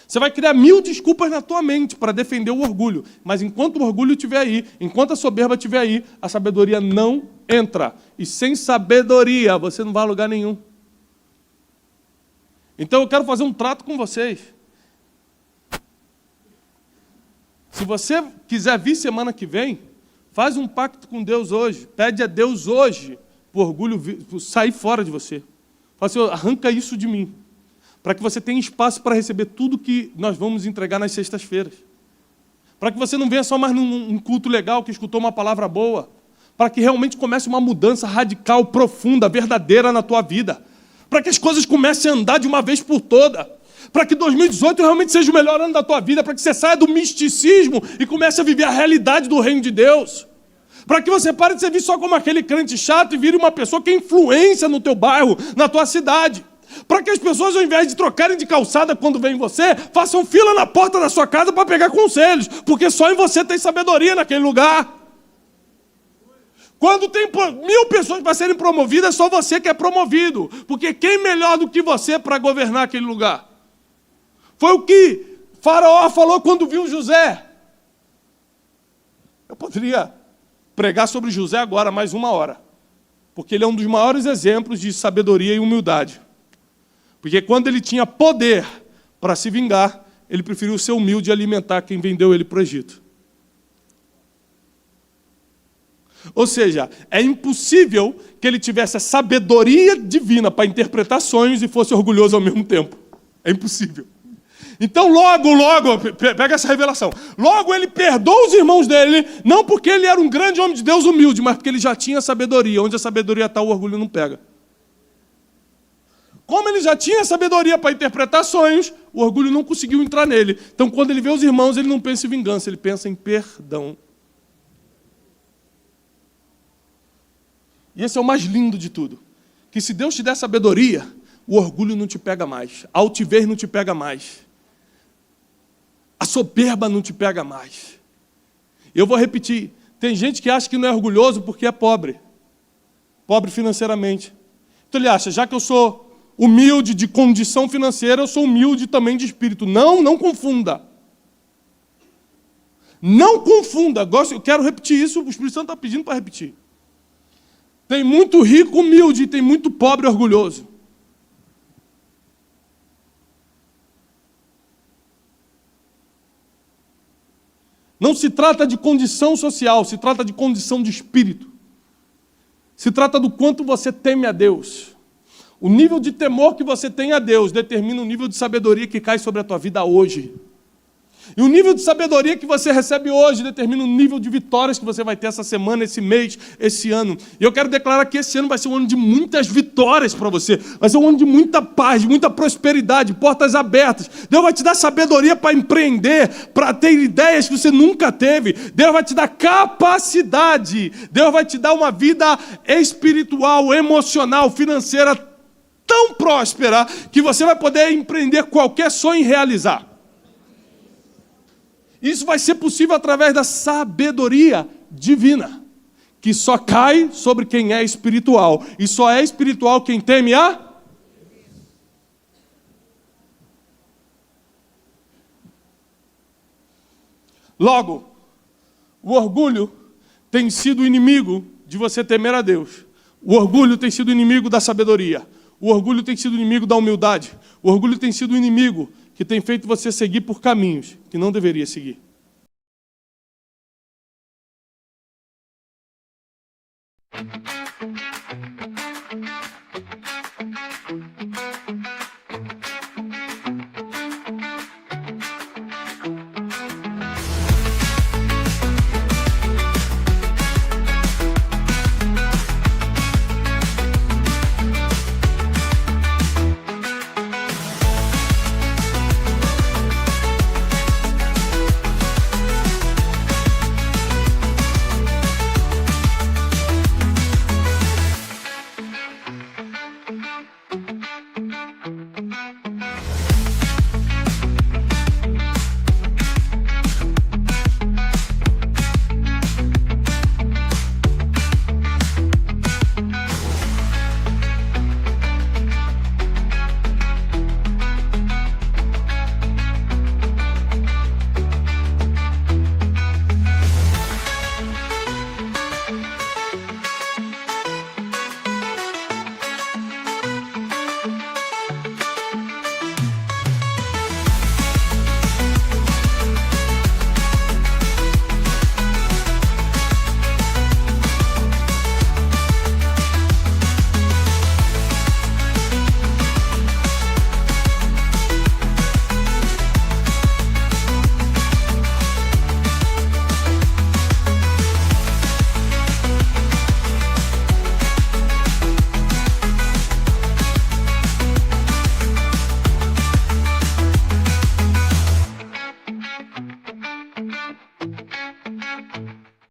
Você vai criar 1000 desculpas na tua mente para defender o orgulho, mas enquanto o orgulho estiver aí, enquanto a soberba estiver aí, a sabedoria não entra. E sem sabedoria você não vai a lugar nenhum. Então eu quero fazer um trato com vocês. Se você quiser vir semana que vem, faz um pacto com Deus hoje. Pede a Deus hoje para o orgulho sair fora de você. Fala assim, arranca isso de mim. Para que você tenha espaço para receber tudo que nós vamos entregar nas sextas-feiras. Para que você não venha só mais num culto legal, que escutou uma palavra boa. Para que realmente comece uma mudança radical, profunda, verdadeira na tua vida. Para que as coisas comecem a andar de uma vez por todas. Para que 2018 realmente seja o melhor ano da tua vida, para que você saia do misticismo e comece a viver a realidade do reino de Deus. Para que você pare de ser visto só como aquele crente chato e vire uma pessoa que é influência no teu bairro, na tua cidade. Para que as pessoas, ao invés de trocarem de calçada quando vêm você, façam fila na porta da sua casa para pegar conselhos, porque só em você tem sabedoria naquele lugar. Quando tem 1000 pessoas para serem promovidas, só você que é promovido, porque quem melhor do que você para governar aquele lugar? Foi o que Faraó falou quando viu José. Eu poderia pregar sobre José agora mais 1 hora. Porque ele é um dos maiores exemplos de sabedoria e humildade. Porque quando ele tinha poder para se vingar, ele preferiu ser humilde e alimentar quem vendeu ele para o Egito. Ou seja, é impossível que ele tivesse a sabedoria divina para interpretar sonhos e fosse orgulhoso ao mesmo tempo. É impossível. Então logo, pega essa revelação. Logo ele perdoa os irmãos dele, não porque ele era um grande homem de Deus humilde, mas porque ele já tinha sabedoria. Onde a sabedoria está, o orgulho não pega. Como ele já tinha sabedoria para interpretar sonhos, o orgulho não conseguiu entrar nele. Então quando ele vê os irmãos, ele não pensa em vingança, ele pensa em perdão. E esse é o mais lindo de tudo. Que se Deus te der sabedoria, o orgulho não te pega mais. A altivez não te pega mais. A soberba não te pega mais. Eu vou repetir. Tem gente que acha que não é orgulhoso porque é pobre. Pobre financeiramente. Então ele acha, já que eu sou humilde de condição financeira, eu sou humilde também de espírito. Não confunda. Não confunda. Eu quero repetir isso, o Espírito Santo está pedindo para repetir. Tem muito rico humilde e tem muito pobre orgulhoso. Não se trata de condição social, se trata de condição de espírito. Se trata do quanto você teme a Deus. O nível de temor que você tem a Deus determina o nível de sabedoria que cai sobre a tua vida hoje. E o nível de sabedoria que você recebe hoje determina o nível de vitórias que você vai ter essa semana, esse mês, esse ano. E eu quero declarar que esse ano vai ser um ano de muitas vitórias para você. Vai ser um ano de muita paz, de muita prosperidade, portas abertas. Deus vai te dar sabedoria para empreender, para ter ideias que você nunca teve. Deus vai te dar capacidade. Deus vai te dar uma vida espiritual, emocional, financeira tão próspera que você vai poder empreender qualquer sonho e realizar. Isso vai ser possível através da sabedoria divina, que só cai sobre quem é espiritual. E só é espiritual quem teme a... Logo, o orgulho tem sido inimigo de você temer a Deus. O orgulho tem sido inimigo da sabedoria. O orgulho tem sido inimigo da humildade. O orgulho tem sido inimigo que tem feito você seguir por caminhos que não deveria seguir.